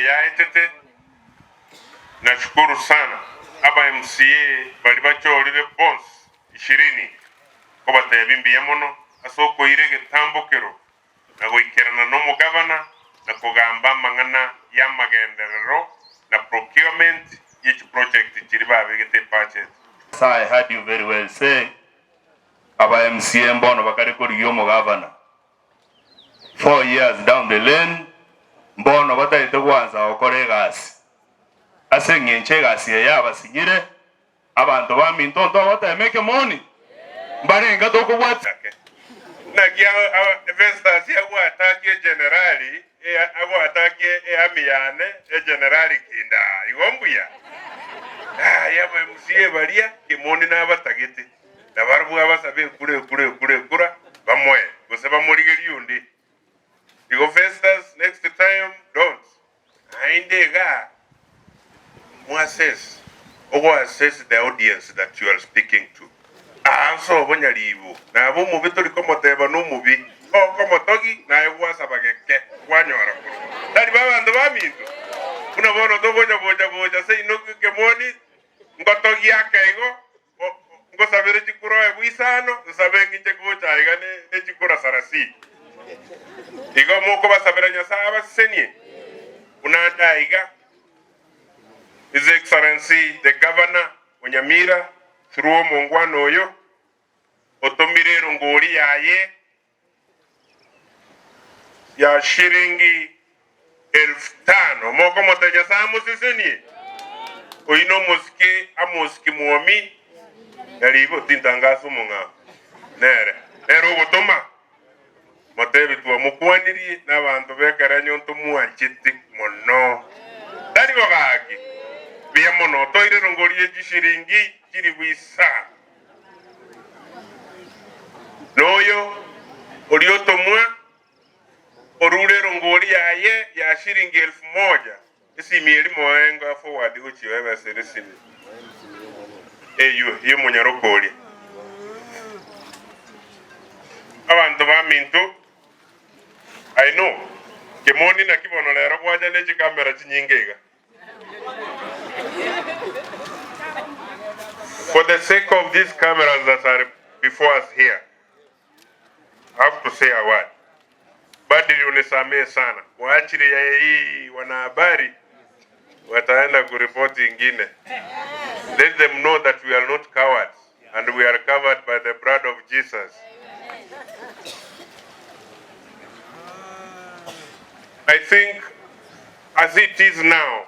yaetete. Nashukuru sana aba MCA bali bachorire bonds 20 ko batebimbiye muno asoko irege tambokero na goikerana no mugavana na kugamba mangana ya magenderero na procurement each project kiriba begete budget. So I heard you very well say aba MCA mbono bakari kuri yo mugavana 4 years down the lane mbono batayite kwanza okore gasi asengenche gasi yaba sigire abantu bamintonto batameke money mbarenga doko watake na kia investors ya watake generali awatake amiyane generali kinda igombuya ya MCA balia kimoni na batagete na barbu abasabe kure bamwe gusaba muri geliundi igo investors next time don't aindega assess the audience that you are speaking to. So when you na bo mu bitori komo teba no mubi o komo togi na ewa sabageke wanyora dadi baba ndo baminto kuna bono to boja sei no ke moni ngotogi akaigo ngo sabere chikuro e buisano sabengi chekucha igane ne chikura sarasi igo moko basabere nyasa abasenie una daiga His Excellency the Governor Onyamira through Mongwano oyo otomire rungori yaye ya shilingi 5,000 moko motenya samu sisini oino moske amoski muomi yalibo tintangaso munga nere ero gotoma motebi tuwa mukwaniri n'abantu bekeranyo ntomuanchiti mono dari bagaki biya mono toire rongori y'ishiringi kiri wisa noyo oriotomwa orure rongori yaye ya shiringi 1,000 isi mieli moenga forward uchi wewe seresini eyo ye munyarokoli abantu bamintu I know kemoni na kibono lero kwaja ne chikamera chinyingega. For the sake of these cameras that are before us here, I have to say a word. Badili unisamee sana. Waachiri ya hii wanahabari wataenda kuripoti ingine. Let them know that we are not cowards and we are covered by the blood of Jesus. I think as it is now,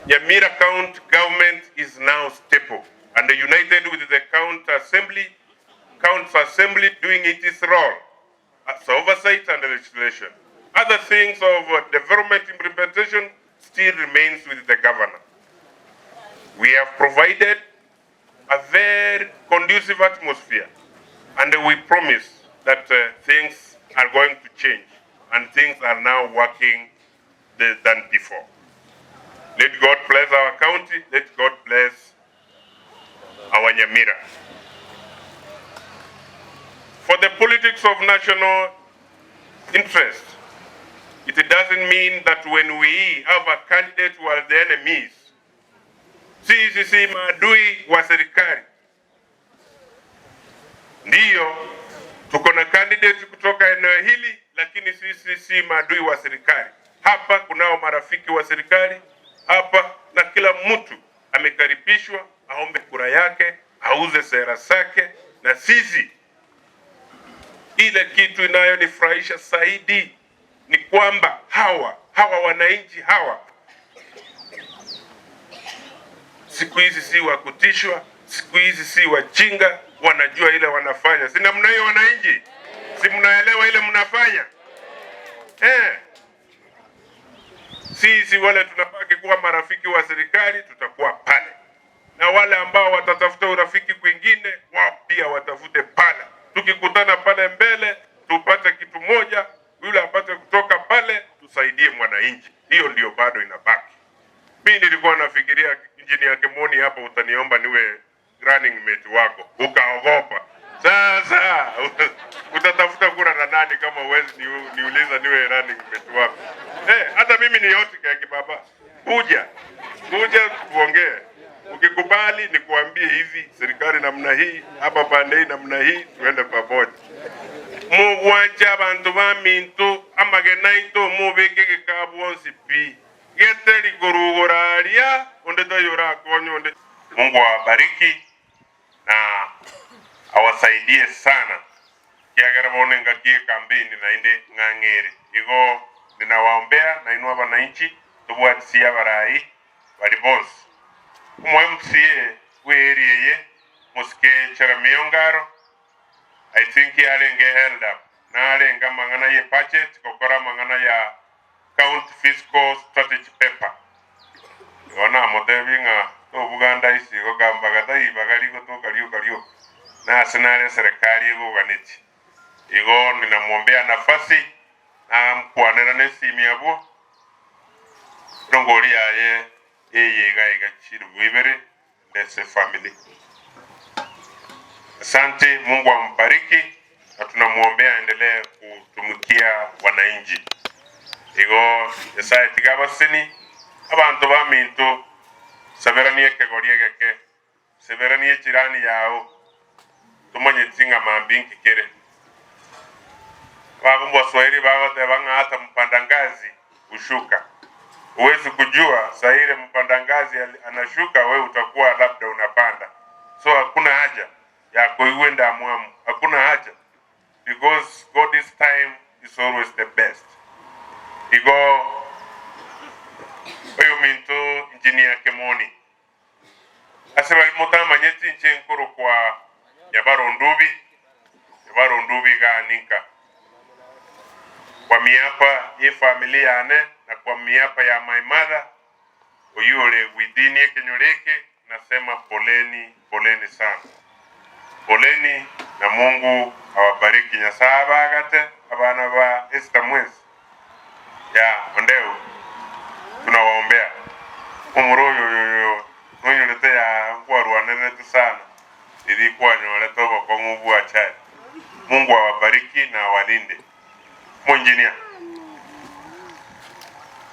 Nyamira County government is now stable and united with the County Assembly doing its role as oversight and legislation. Other things of development implementation still remains with the governor. We have provided a very conducive atmosphere and we promise that things are going to change and things are now working than before. Let God bless our county. Let God bless our Nyamira. For the politics of national interest, it doesn't mean that when we have a candidate who are the enemies, sisi maadui wa serikali. Ndiyo, tuko na candidate kutoka eneo hili, lakini sisi si maadui wa serikali. Hapa kunao marafiki wa serikali, hapa na kila mtu amekaribishwa aombe kura yake, auze sera zake, na sisi ile kitu inayonifurahisha zaidi ni kwamba hawa wananchi hawa siku hizi si wa kutishwa, siku hizi si wajinga, wanajua ile wanafanya. Si namna hiyo wananchi? Si mnaelewa ile mnafanya? Sisi wale tunapaki kuwa marafiki wa serikali tutakuwa pale, na wale ambao watatafuta urafiki kwingine wao pia watafute pale. Tukikutana pale mbele tupate kitu moja, yule apate kutoka pale, tusaidie mwananchi. Hiyo ndio bado inabaki. Mimi nilikuwa nafikiria Engineer Kimoni hapa utaniomba niwe running mate wako, ukaogopa. Sasa utatafuta kura na nani kama uwezi niuliza niwe running mate wako? Hata mimi ni yote kaki baba. Kuja tuongee. Ukikubali nikuambie hivi, serikali namna hii, hapa pande hii namna hii, tuende pamoja. Mugwanja abantu bamintu amagenaito mubeke kabwonsi pi. Geteli gurugoralia onde toyora konyo onde. Mungu awabariki na awasaidie sana. Kiagara bone ngakie kampeni na inde ngangere. Igo ninawaombea na inua wananchi tubwatisia barai bali boss. MCA weriye muske charamiyongaro. I think alenge held up. Na alenga mangana ye budget kokora mangana ya county fiscal strategy paper. Yona modebinga to Buganda isi go gamba gata ibagari go to kaliyo. Na senare serikali go ganiti. Igo ninamwombea nafasi na mkwanera nesimi abo. Rongoli yaye yega chiru wibere dese family. Asante, Mungu ambariki na tunamuombea endelee kutumikia wananchi. Igo esaye tigabasini abantu bamintu seberanie kegorie geke seberanie jirani yao tumonye tinga mambinki kere wagumbo Swahili bagote bangata mpanda ngazi ushuka. Uwezi kujua saire mpanda ngazi anashuka, we utakuwa labda unapanda. So hakuna haja ya kuiwenda mwamu, hakuna haja, because God's time is always the best. Igo oyo minto engineer Kemoni asema mutama nyeti nchenkuru kwa yabaro ndubi ga ninka kwa miapa ye familia ane na kwa miapa ya my mother oyule widini kenyoreke nasema poleni sana. Poleni na Mungu awabariki nyasaba agate abana ba Esther Mwezi. Ya ondeo tunawaombea. Umuroyo nonyolete ya ngwaruanene sana. Ilikuwa nyolete kwa nguvu achai. Mungu awabariki na awalinde. Monjinia.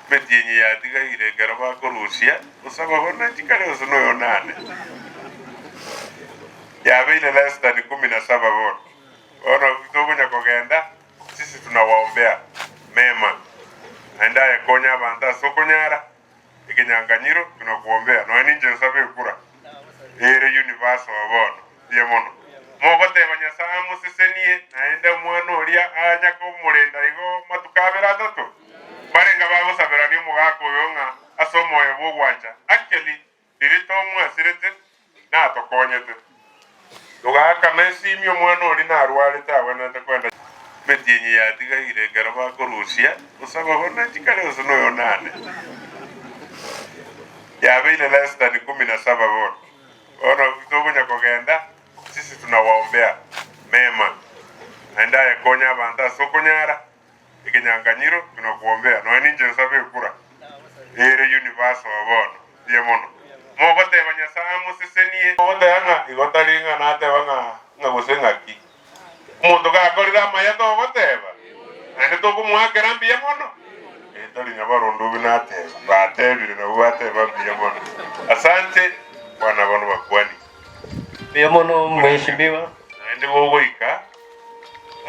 Metienye ya diga ile garaba korusia usaba hona chikale usono nane. Ya vile less than 17 bora. Ona kidogo nyakogenda sisi tunawaombea mema. Naenda ya konya banda sokonyara ikinyanganyiro tunakuombea no ninje nsabe kura. Ere universe wabono diemono. Mogote banyasamu sisenie naenda mwana oria anyako murenda igo matukabera toto. Barenga babo saberani mugako yonga asomo yebo gwanja. Actually dirito mwasirete na tokonyete. Lugaka mesimi omwana oli na arwalete abana takwenda metienye ya diga ile garaba korusia usaba hona chikale usono yonane. Ya vile less than 17 bora. Ona kidogo nyakogenda sisi tunawaombea mema. Naenda ya konya banda sokonyara ikinyanganyiro tunakuombea no ninje nsabe kura. Ere universe wabono diemono. Mogote banyasamu sisenie mogote anga igotalinga nate banga ngagusengaki. Mundu gakorira maya to goteba. Ande to kumwakera mbiye mono. Etali nyabarondo binate batebire no bateba mbiye mono. Asante bwana bano bakwani. Mbiye mono mheshimiwa. Ande wogoika.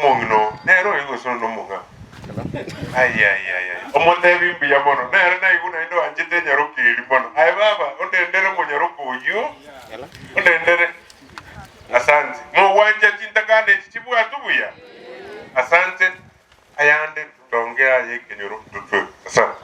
Mungino nero igosono no munga. Ay. Omotebi mbiya mono. Nere na iguna ndo anjete nyaruki libono. Ay baba, ondendere mo nyaruko uyo. Ondendere. Asante. Mo wanja tintakane chichibu atubuya. Asante. Ayande tongea yeke nyaruko tutu. Asante.